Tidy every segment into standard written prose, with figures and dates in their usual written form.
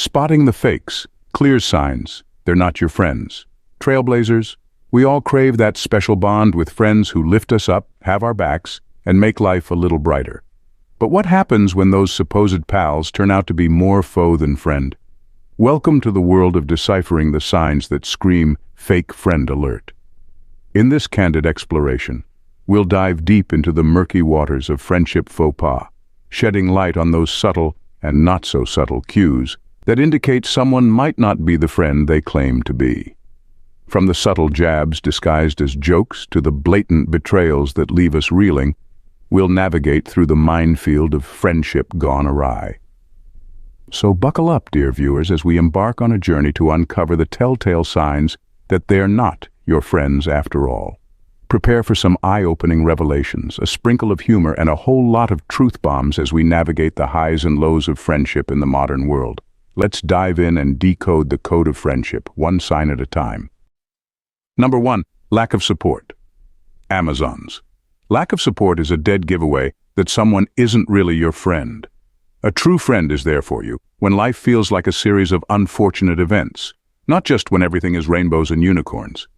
Spotting the fakes, clear signs, they're not your friends. Trailblazers, we all crave that special bond with friends who lift us up, have our backs, and make life a little brighter. But what happens when those supposed pals turn out to be more foe than friend? Welcome to the world of deciphering the signs that scream fake friend alert. In this candid exploration, we'll dive deep into the murky waters of friendship faux pas, shedding light on those subtle and not so subtle cues that indicate someone might not be the friend they claim to be. From the subtle jabs disguised as jokes to the blatant betrayals that leave us reeling, we'll navigate through the minefield of friendship gone awry. So buckle up, dear viewers, as we embark on a journey to uncover the telltale signs that they're not your friends after all. Prepare for some eye-opening revelations, a sprinkle of humor, and a whole lot of truth bombs as we navigate the highs and lows of friendship in the modern world. Let's dive in and decode the code of friendship, one sign at a time. Number 1, lack of support. Amazons. Lack of support is a dead giveaway that someone isn't really your friend. A true friend is there for you when life feels like a series of unfortunate events, not just when everything is rainbows and unicorns.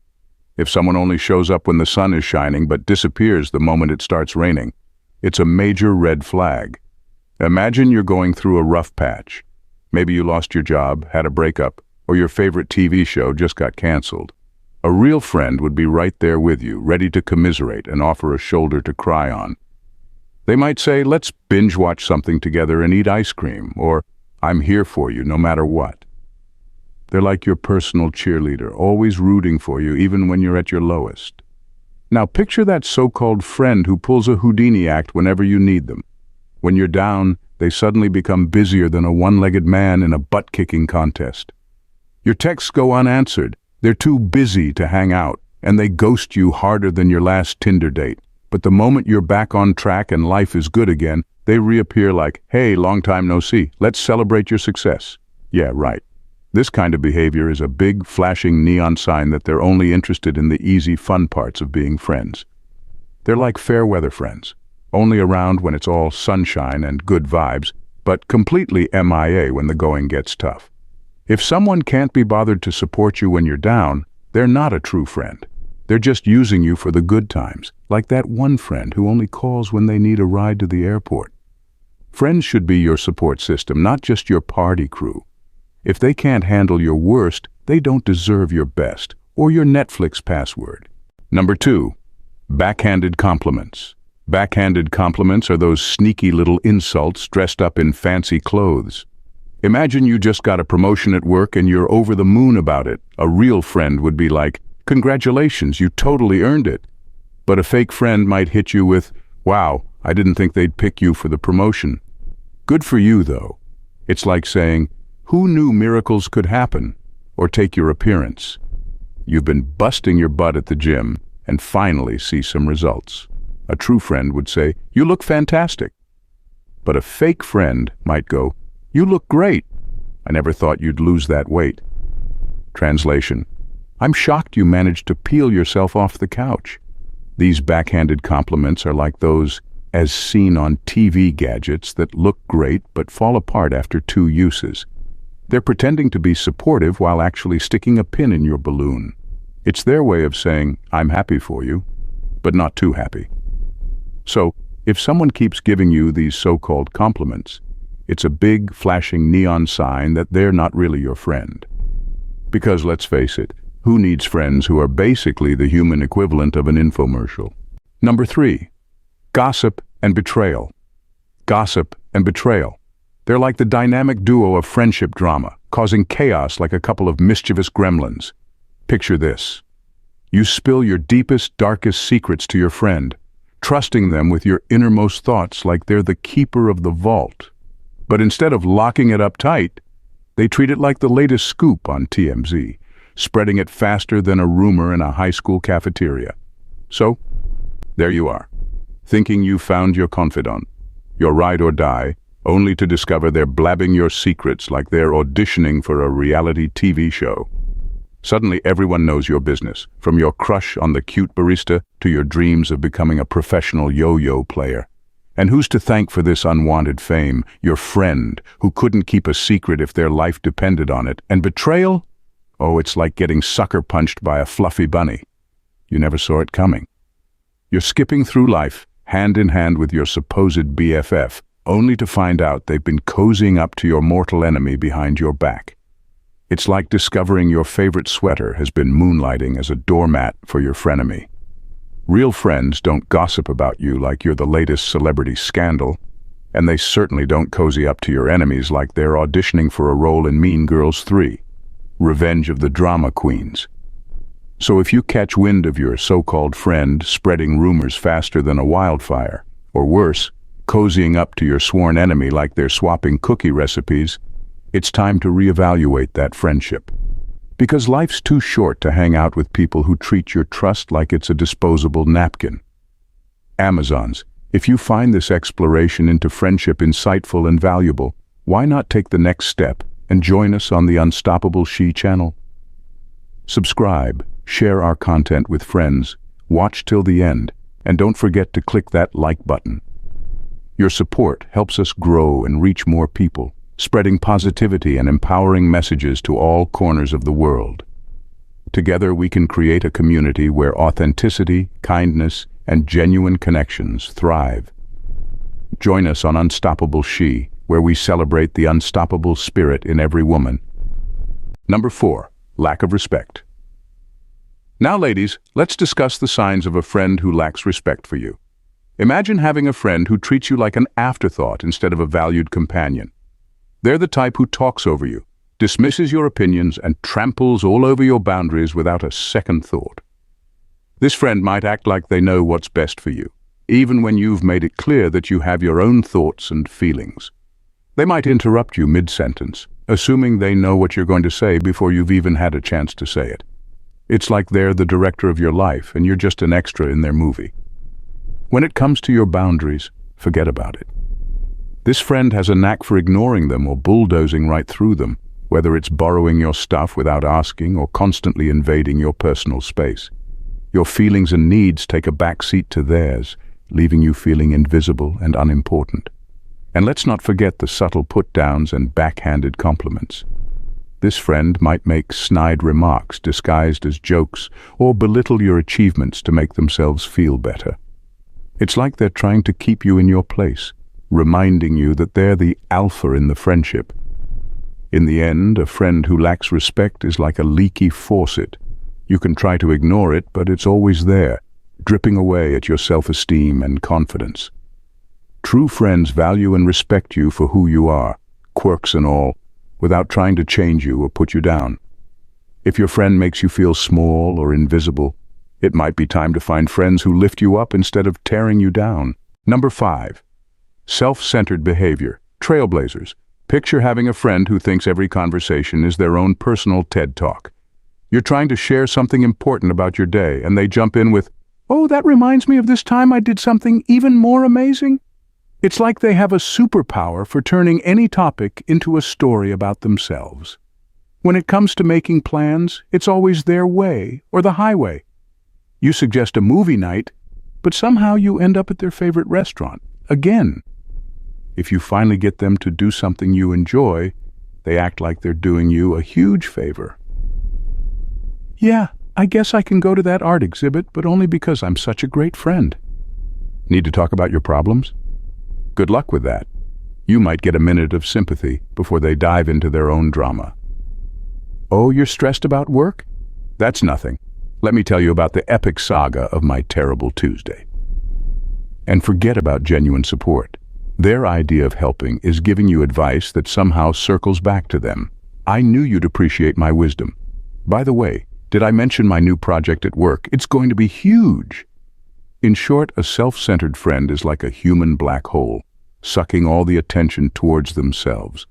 If someone only shows up when the sun is shining but disappears the moment it starts raining, it's a major red flag. Imagine you're going through a rough patch. Maybe you lost your job, had a breakup, or your favorite TV show just got canceled. A real friend would be right there with you, ready to commiserate and offer a shoulder to cry on. They might say, "Let's binge watch something together and eat ice cream," or "I'm here for you no matter what." They're like your personal cheerleader, always rooting for you even when you're at your lowest. Now picture that so-called friend who pulls a Houdini act whenever you need them. When you're down, they suddenly become busier than a one-legged man in a butt-kicking contest. Your texts go unanswered. They're too busy to hang out, and they ghost you harder than your last Tinder date. But the moment you're back on track and life is good again, they reappear like, "Hey, long time no see. Let's celebrate your success." Yeah, right. This kind of behavior is a big, flashing neon sign that they're only interested in the easy, fun parts of being friends. They're like fair-weather friends, only around when it's all sunshine and good vibes, but completely MIA when the going gets tough. If someone can't be bothered to support you when you're down, they're not a true friend. They're just using you for the good times, like that one friend who only calls when they need a ride to the airport. Friends should be your support system, not just your party crew. If they can't handle your worst, they don't deserve your best or your Netflix password. Number 2, backhanded compliments. Backhanded compliments are those sneaky little insults dressed up in fancy clothes. Imagine you just got a promotion at work and you're over the moon about it. A real friend would be like, "Congratulations, you totally earned it." But a fake friend might hit you with, "Wow, I didn't think they'd pick you for the promotion." Good for you, though. It's like saying, "Who knew miracles could happen?" Or take your appearance. You've been busting your butt at the gym and finally see some results. A true friend would say, "You look fantastic." But a fake friend might go, "You look great. I never thought you'd lose that weight." Translation: I'm shocked you managed to peel yourself off the couch. These backhanded compliments are like those as seen on TV gadgets that look great but fall apart after 2 uses. They're pretending to be supportive while actually sticking a pin in your balloon. It's their way of saying, "I'm happy for you," but not too happy. So, if someone keeps giving you these so-called compliments, it's a big, flashing neon sign that they're not really your friend. Because let's face it, who needs friends who are basically the human equivalent of an infomercial? Number 3, gossip and betrayal. Gossip and betrayal. They're like the dynamic duo of friendship drama, causing chaos like a couple of mischievous gremlins. Picture this. You spill your deepest, darkest secrets to your friend, trusting them with your innermost thoughts like they're the keeper of the vault. But instead of locking it up tight, they treat it like the latest scoop on TMZ, spreading it faster than a rumor in a high school cafeteria. So, there you are, thinking you found your confidant, your ride or die, only to discover they're blabbing your secrets like they're auditioning for a reality TV show. Suddenly everyone knows your business, from your crush on the cute barista to your dreams of becoming a professional yo-yo player. And who's to thank for this unwanted fame? Your friend, who couldn't keep a secret if their life depended on it. And betrayal? Oh, it's like getting sucker punched by a fluffy bunny. You never saw it coming. You're skipping through life, hand in hand with your supposed BFF, only to find out they've been cozying up to your mortal enemy behind your back. It's like discovering your favorite sweater has been moonlighting as a doormat for your frenemy. Real friends don't gossip about you like you're the latest celebrity scandal, and they certainly don't cozy up to your enemies like they're auditioning for a role in Mean Girls 3, Revenge of the Drama Queens. So if you catch wind of your so-called friend spreading rumors faster than a wildfire, or worse, cozying up to your sworn enemy like they're swapping cookie recipes, it's time to reevaluate that friendship. Because life's too short to hang out with people who treat your trust like it's a disposable napkin. Amazons, if you find this exploration into friendship insightful and valuable, why not take the next step and join us on the Unstoppable She channel? Subscribe, share our content with friends, watch till the end, and don't forget to click that like button. Your support helps us grow and reach more people, spreading positivity and empowering messages to all corners of the world. Together we can create a community where authenticity, kindness, and genuine connections thrive. Join us on Unstoppable She, where we celebrate the unstoppable spirit in every woman. Number 4, lack of respect. Now, ladies, let's discuss the signs of a friend who lacks respect for you. Imagine having a friend who treats you like an afterthought instead of a valued companion. They're the type who talks over you, dismisses your opinions, and tramples all over your boundaries without a second thought. This friend might act like they know what's best for you, even when you've made it clear that you have your own thoughts and feelings. They might interrupt you mid-sentence, assuming they know what you're going to say before you've even had a chance to say it. It's like they're the director of your life and you're just an extra in their movie. When it comes to your boundaries, forget about it. This friend has a knack for ignoring them or bulldozing right through them, whether it's borrowing your stuff without asking or constantly invading your personal space. Your feelings and needs take a back seat to theirs, leaving you feeling invisible and unimportant. And let's not forget the subtle put-downs and backhanded compliments. This friend might make snide remarks disguised as jokes or belittle your achievements to make themselves feel better. It's like they're trying to keep you in your place, reminding you that they're the alpha in the friendship. In the end, a friend who lacks respect is like a leaky faucet. You can try to ignore it, but it's always there, dripping away at your self-esteem and confidence. True friends value and respect you for who you are, quirks and all, without trying to change you or put you down. If your friend makes you feel small or invisible, it might be time to find friends who lift you up instead of tearing you down. Number 5. Self-centered behavior. Trailblazers. Picture having a friend who thinks every conversation is their own personal TED Talk. You're trying to share something important about your day, and they jump in with, "Oh, that reminds me of this time I did something even more amazing." It's like they have a superpower for turning any topic into a story about themselves. When it comes to making plans, it's always their way or the highway. You suggest a movie night, but somehow you end up at their favorite restaurant, again. If you finally get them to do something you enjoy, they act like they're doing you a huge favor. "Yeah, I guess I can go to that art exhibit, but only because I'm such a great friend." Need to talk about your problems? Good luck with that. You might get a minute of sympathy before they dive into their own drama. "Oh, you're stressed about work? That's nothing. Let me tell you about the epic saga of my terrible Tuesday." And forget about genuine support. Their idea of helping is giving you advice that somehow circles back to them. "I knew you'd appreciate my wisdom. By the way, did I mention my new project at work? It's going to be huge." In short, a self-centered friend is like a human black hole, sucking all the attention towards themselves.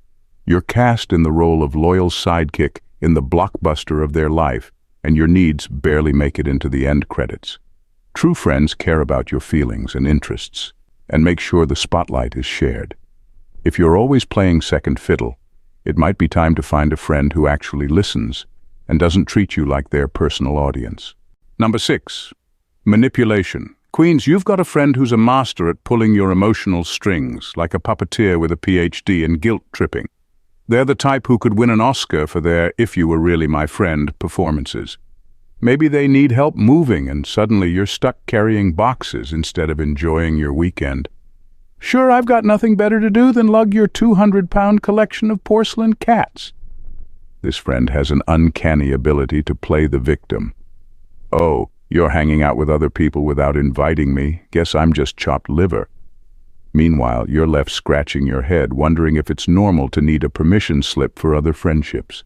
You're cast in the role of loyal sidekick in the blockbuster of their life, and your needs barely make it into the end credits. True friends care about your feelings and interests, and make sure the spotlight is shared. If you're always playing second fiddle, it might be time to find a friend who actually listens and doesn't treat you like their personal audience. Number 6. Manipulation. Queens, you've got a friend who's a master at pulling your emotional strings, like a puppeteer with a PhD in guilt tripping. They're the type who could win an Oscar for their "If You Were Really My Friend" performances. Maybe they need help moving and suddenly you're stuck carrying boxes instead of enjoying your weekend. Sure, I've got nothing better to do than lug your 200-pound collection of porcelain cats. This friend has an uncanny ability to play the victim. Oh, you're hanging out with other people without inviting me. Guess I'm just chopped liver. Meanwhile, you're left scratching your head, wondering if it's normal to need a permission slip for other friendships.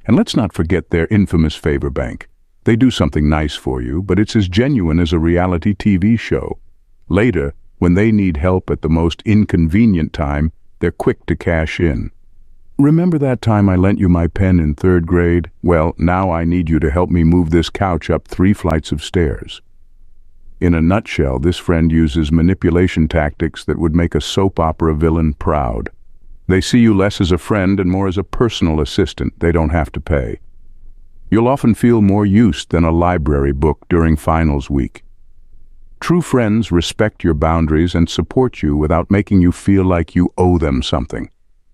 And let's not forget their infamous favor bank. They do something nice for you, but it's as genuine as a reality TV show. Later, when they need help at the most inconvenient time, they're quick to cash in. Remember that time I lent you my pen in 3rd grade? Well, now I need you to help me move this couch up 3 flights of stairs. In a nutshell, this friend uses manipulation tactics that would make a soap opera villain proud. They see you less as a friend and more as a personal assistant they don't have to pay. You'll often feel more used than a library book during finals week. True friends respect your boundaries and support you without making you feel like you owe them something.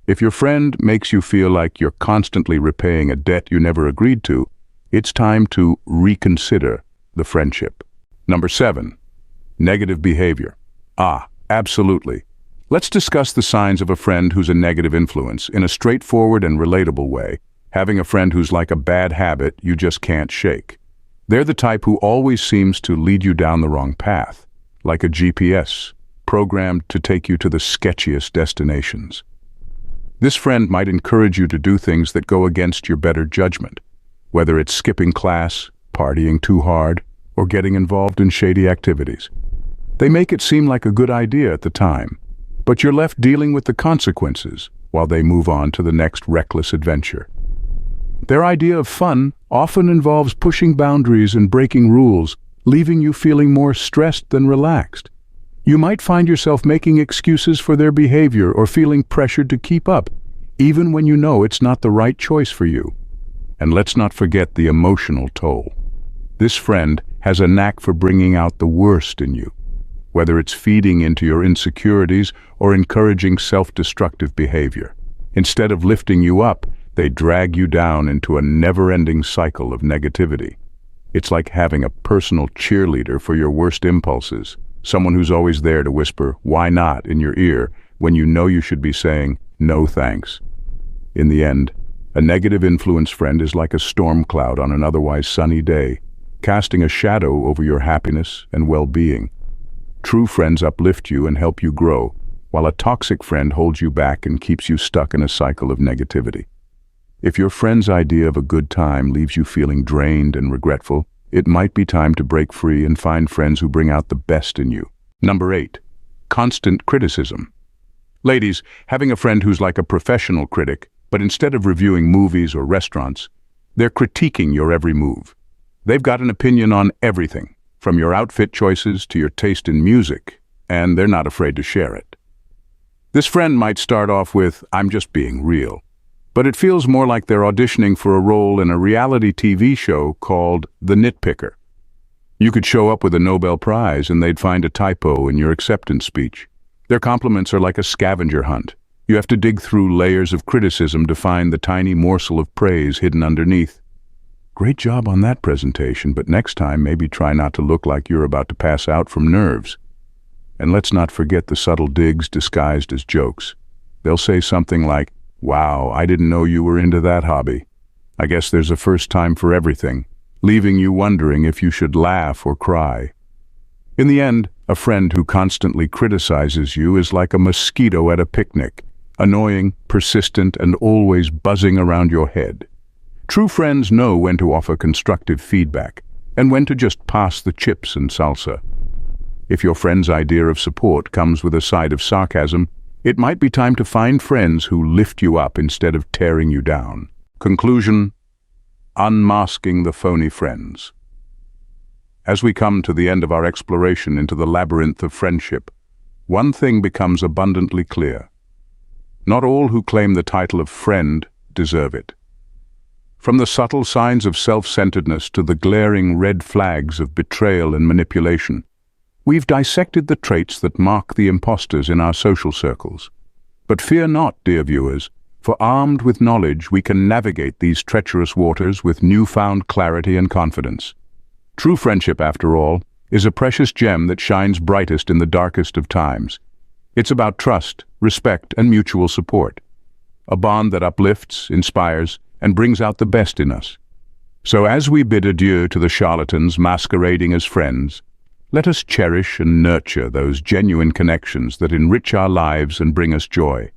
If your friend makes you feel like you're constantly repaying a debt you never agreed to, it's time to reconsider the friendship. Number 7, negative behavior. Absolutely. Let's discuss the signs of a friend who's a negative influence in a straightforward and relatable way. Having a friend who's like a bad habit you just can't shake. They're the type who always seems to lead you down the wrong path, like a GPS, programmed to take you to the sketchiest destinations. This friend might encourage you to do things that go against your better judgment, whether it's skipping class, partying too hard, or getting involved in shady activities. They make it seem like a good idea at the time, but you're left dealing with the consequences while they move on to the next reckless adventure. Their idea of fun often involves pushing boundaries and breaking rules, leaving you feeling more stressed than relaxed. You might find yourself making excuses for their behavior or feeling pressured to keep up, even when you know it's not the right choice for you. And let's not forget the emotional toll. This friend has a knack for bringing out the worst in you, whether it's feeding into your insecurities or encouraging self-destructive behavior. Instead of lifting you up, they drag you down into a never-ending cycle of negativity. It's like having a personal cheerleader for your worst impulses, someone who's always there to whisper, "Why not?" in your ear when you know you should be saying, "No thanks." In the end, a negative influence friend is like a storm cloud on an otherwise sunny day, casting a shadow over your happiness and well-being. True friends uplift you and help you grow, while a toxic friend holds you back and keeps you stuck in a cycle of negativity. If your friend's idea of a good time leaves you feeling drained and regretful, it might be time to break free and find friends who bring out the best in you. Number 8, constant criticism. Ladies, having a friend who's like a professional critic, but instead of reviewing movies or restaurants, they're critiquing your every move. They've got an opinion on everything, from your outfit choices to your taste in music, and they're not afraid to share it. This friend might start off with, "I'm just being real," but it feels more like they're auditioning for a role in a reality TV show called The Nitpicker. You could show up with a Nobel Prize and they'd find a typo in your acceptance speech. Their compliments are like a scavenger hunt. You have to dig through layers of criticism to find the tiny morsel of praise hidden underneath. Great job on that presentation, but next time maybe try not to look like you're about to pass out from nerves. And let's not forget the subtle digs disguised as jokes. They'll say something like, "Wow, I didn't know you were into that hobby. I guess there's a first time for everything," leaving you wondering if you should laugh or cry. In the end, a friend who constantly criticizes you is like a mosquito at a picnic, annoying, persistent, and always buzzing around your head. True friends know when to offer constructive feedback and when to just pass the chips and salsa. If your friend's idea of support comes with a side of sarcasm, it might be time to find friends who lift you up instead of tearing you down. Conclusion: unmasking the phony friends. As we come to the end of our exploration into the labyrinth of friendship, one thing becomes abundantly clear. Not all who claim the title of friend deserve it. From the subtle signs of self-centeredness to the glaring red flags of betrayal and manipulation, We've dissected the traits that mark the imposters in our social circles. But fear not, dear viewers, for armed with knowledge we can navigate these treacherous waters with newfound clarity and confidence. True friendship, after all, is a precious gem that shines brightest in the darkest of times. It's about trust, respect, and mutual support. A bond that uplifts, inspires, and brings out the best in us. So as we bid adieu to the charlatans masquerading as friends, let us cherish and nurture those genuine connections that enrich our lives and bring us joy.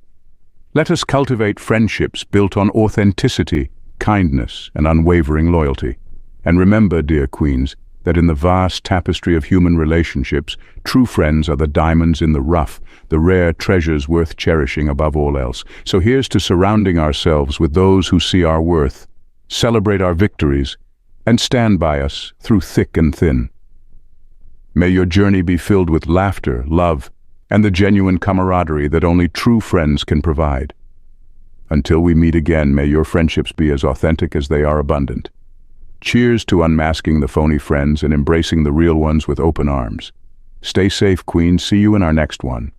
Let us cultivate friendships built on authenticity, kindness, and unwavering loyalty. And remember, dear queens, that in the vast tapestry of human relationships, true friends are the diamonds in the rough, the rare treasures worth cherishing above all else. So here's to surrounding ourselves with those who see our worth, celebrate our victories, and stand by us through thick and thin. May your journey be filled with laughter, love, and the genuine camaraderie that only true friends can provide. Until we meet again, may your friendships be as authentic as they are abundant. Cheers to unmasking the phony friends and embracing the real ones with open arms. Stay safe, Queen. See you in our next one.